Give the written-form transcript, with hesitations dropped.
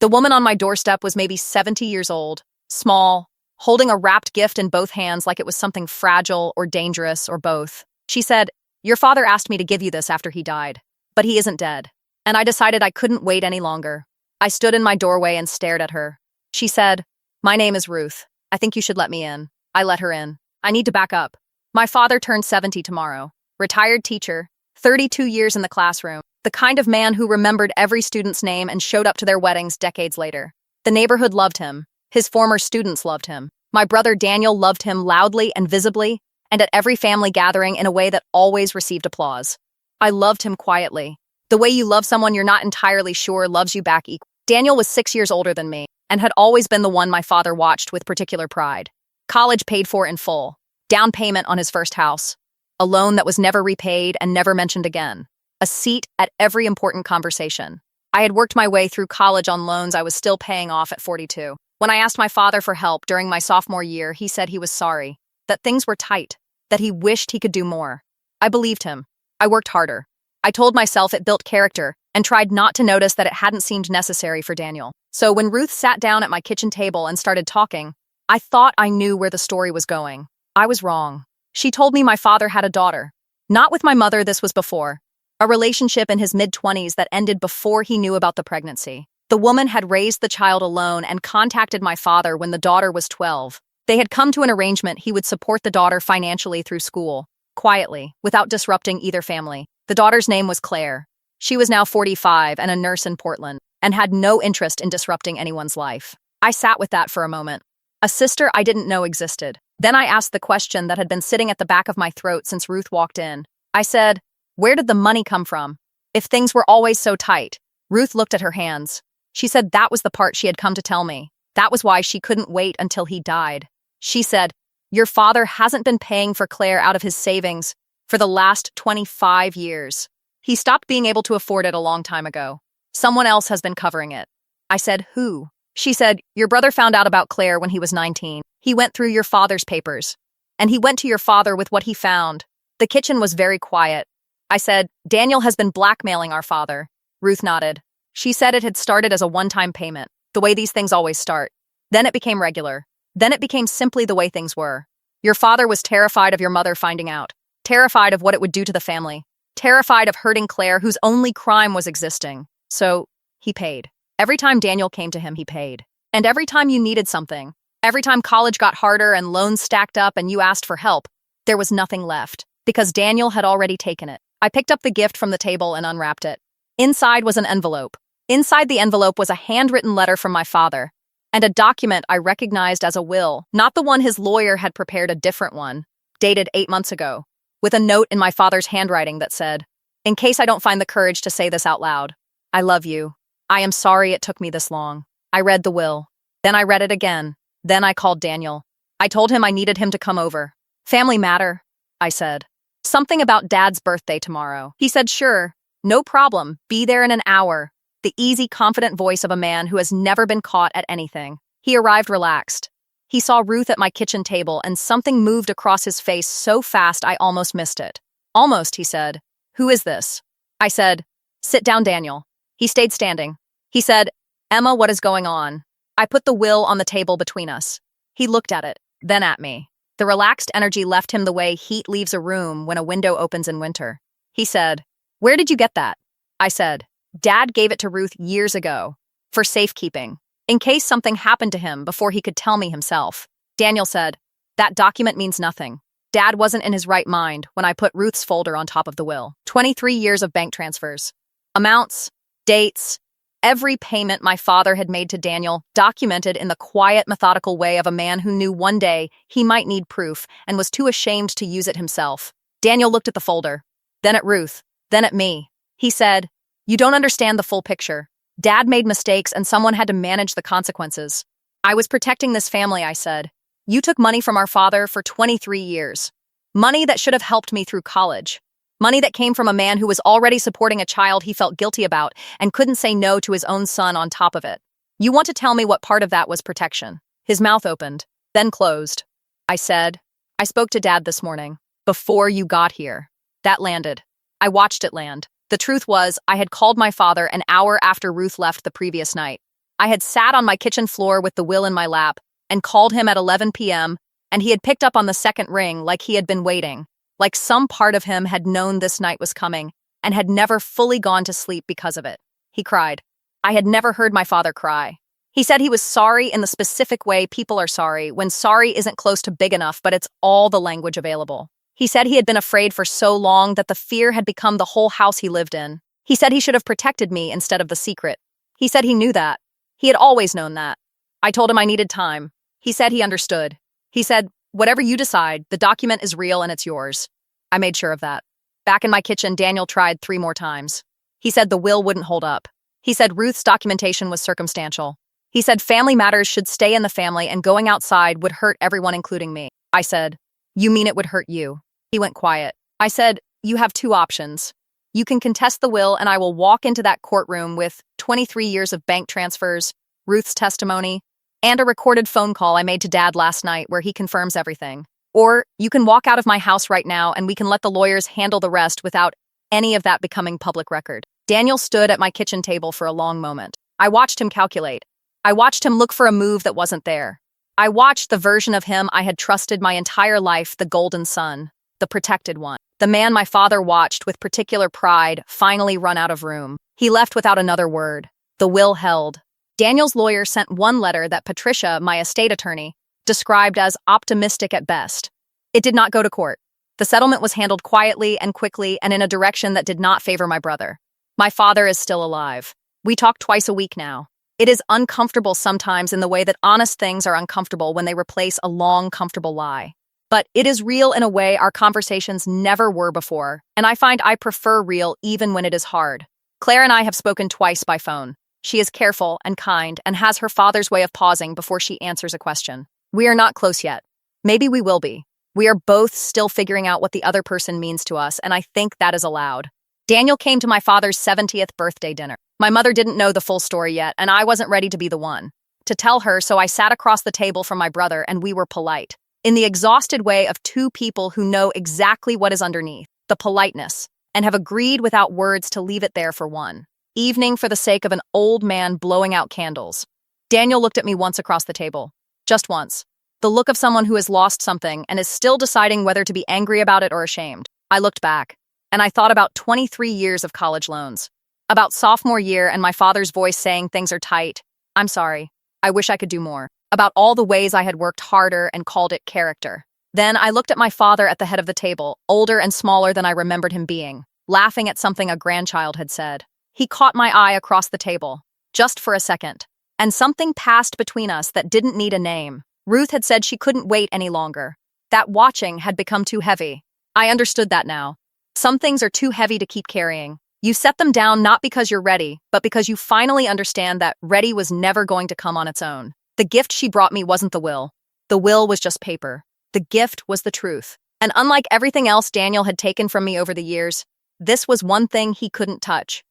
The woman on my doorstep was maybe 70 years old, small, holding a wrapped gift in both hands like it was something fragile or dangerous or both. She said, "Your father asked me to give you this after he died, but he isn't dead." And I decided I couldn't wait any longer. I stood in my doorway and stared at her. She said, "My name is Ruth. I think you should let me in." I let her in. I need to back up. My father turned 70 tomorrow. Retired teacher, 32 years in the classroom. The kind of man who remembered every student's name and showed up to their weddings decades later. The neighborhood loved him. His former students loved him. My brother Daniel loved him loudly and visibly, and at every family gathering in a way that always received applause. I loved him quietly. The way you love someone you're not entirely sure loves you back equally. Daniel was 6 years older than me, and had always been the one my father watched with particular pride. College paid for in full. Down payment on his first house. A loan that was never repaid and never mentioned again. A seat at every important conversation. I had worked my way through college on loans I was still paying off at 42. When I asked my father for help during my sophomore year, he said he was sorry, that things were tight, that he wished he could do more. I believed him. I worked harder. I told myself it built character and tried not to notice that it hadn't seemed necessary for Daniel. So when Ruth sat down at my kitchen table and started talking, I thought I knew where the story was going. I was wrong. She told me my father had a daughter. Not with my mother, this was before. A relationship in his mid-20s that ended before he knew about the pregnancy. The woman had raised the child alone and contacted my father when the daughter was 12. They had come to an arrangement he would support the daughter financially through school, quietly, without disrupting either family. The daughter's name was Claire. She was now 45 and a nurse in Portland, and had no interest in disrupting anyone's life. I sat with that for a moment. A sister I didn't know existed. Then I asked the question that had been sitting at the back of my throat since Ruth walked in. I said, "Where did the money come from? If things were always so tight?" Ruth looked at her hands. She said that was the part she had come to tell me. That was why she couldn't wait until he died. She said, "Your father hasn't been paying for Claire out of his savings for the last 25 years. He stopped being able to afford it a long time ago. Someone else has been covering it." I said, "Who?" She said, "Your brother found out about Claire when he was 19. He went through your father's papers. And he went to your father with what he found." The kitchen was very quiet. I said, "Daniel has been blackmailing our father." Ruth nodded. She said it had started as a one-time payment, the way these things always start. Then it became regular. Then it became simply the way things were. Your father was terrified of your mother finding out. Terrified of what it would do to the family. Terrified of hurting Claire, whose only crime was existing. So, he paid. Every time Daniel came to him, he paid. And every time you needed something, every time college got harder and loans stacked up and you asked for help, there was nothing left, because Daniel had already taken it. I picked up the gift from the table and unwrapped it. Inside was an envelope. Inside the envelope was a handwritten letter from my father, and a document I recognized as a will, not the one his lawyer had prepared, a different one, dated 8 months ago, with a note in my father's handwriting that said, "In case I don't find the courage to say this out loud, I love you. I am sorry it took me this long." I read the will. Then I read it again. Then I called Daniel. I told him I needed him to come over. "Family matter," I said. "Something about Dad's birthday tomorrow." He said, "Sure, no problem, be there in an hour." The easy, confident voice of a man who has never been caught at anything. He arrived relaxed. He saw Ruth at my kitchen table and something moved across his face so fast I almost missed it. "Almost," he said. "Who is this?" I said, "Sit down, Daniel." He stayed standing. He said, "Emma, what is going on?" I put the will on the table between us. He looked at it, then at me. The relaxed energy left him the way heat leaves a room when a window opens in winter. He said, "Where did you get that?" I said, "Dad gave it to Ruth years ago, for safekeeping, in case something happened to him before he could tell me himself." Daniel said, "That document means nothing. Dad wasn't in his right mind when I put Ruth's folder on top of the will. 23 years of bank transfers. Amounts, dates, every payment my father had made to Daniel, documented in the quiet, methodical way of a man who knew one day he might need proof and was too ashamed to use it himself." Daniel looked at the folder, then at Ruth, then at me. He said, "You don't understand the full picture. Dad made mistakes and someone had to manage the consequences. I was protecting this family," I said. "You took money from our father for 23 years. Money that should have helped me through college. Money that came from a man who was already supporting a child he felt guilty about and couldn't say no to his own son on top of it. You want to tell me what part of that was protection?" His mouth opened, then closed. I said, "I spoke to Dad this morning, before you got here." That landed. I watched it land. The truth was, I had called my father an hour after Ruth left the previous night. I had sat on my kitchen floor with the will in my lap and called him at 11 p.m., and he had picked up on the second ring like he had been waiting, like some part of him had known this night was coming and had never fully gone to sleep because of it. He cried. I had never heard my father cry. He said he was sorry in the specific way people are sorry, when sorry isn't close to big enough, but it's all the language available. He said he had been afraid for so long that the fear had become the whole house he lived in. He said he should have protected me instead of the secret. He said he knew that. He had always known that. I told him I needed time. He said he understood. He said, whatever you decide, the document is real and it's yours. I made sure of that. Back in my kitchen, Daniel tried 3 more times. He said the will wouldn't hold up. He said Ruth's documentation was circumstantial. He said family matters should stay in the family and going outside would hurt everyone, including me. I said, you mean it would hurt you? He went quiet. I said, you have 2 options. You can contest the will and I will walk into that courtroom with 23 years of bank transfers, Ruth's testimony, and a recorded phone call I made to Dad last night where he confirms everything. Or you can walk out of my house right now and we can let the lawyers handle the rest without any of that becoming public record. Daniel stood at my kitchen table for a long moment. I watched him calculate. I watched him look for a move that wasn't there. I watched the version of him I had trusted my entire life, the golden son, the protected one. The man my father watched with particular pride finally run out of room. He left without another word. The will held. Daniel's lawyer sent one letter that Patricia, my estate attorney, described as optimistic at best. It did not go to court. The settlement was handled quietly and quickly and in a direction that did not favor my brother. My father is still alive. We talk twice a week now. It is uncomfortable sometimes in the way that honest things are uncomfortable when they replace a long, comfortable lie. But it is real in a way our conversations never were before, and I find I prefer real even when it is hard. Claire and I have spoken twice by phone. She is careful and kind and has her father's way of pausing before she answers a question. We are not close yet. Maybe we will be. We are both still figuring out what the other person means to us, and I think that is allowed. Daniel came to my father's 70th birthday dinner. My mother didn't know the full story yet, and I wasn't ready to be the one to tell her, so I sat across the table from my brother and we were polite. In the exhausted way of 2 people who know exactly what is underneath, the politeness, and have agreed without words to leave it there for one evening for the sake of an old man blowing out candles. Daniel looked at me once across the table. Just once. The look of someone who has lost something and is still deciding whether to be angry about it or ashamed. I looked back, and I thought about 23 years of college loans. About sophomore year and my father's voice saying things are tight. I'm sorry. I wish I could do more. About all the ways I had worked harder and called it character. Then I looked at my father at the head of the table, older and smaller than I remembered him being, laughing at something a grandchild had said. He caught my eye across the table, just for a second, and something passed between us that didn't need a name. Ruth had said she couldn't wait any longer. That watching had become too heavy. I understood that now. Some things are too heavy to keep carrying. You set them down not because you're ready, but because you finally understand that ready was never going to come on its own. The gift she brought me wasn't the will. The will was just paper. The gift was the truth. And unlike everything else Daniel had taken from me over the years, this was one thing he couldn't touch.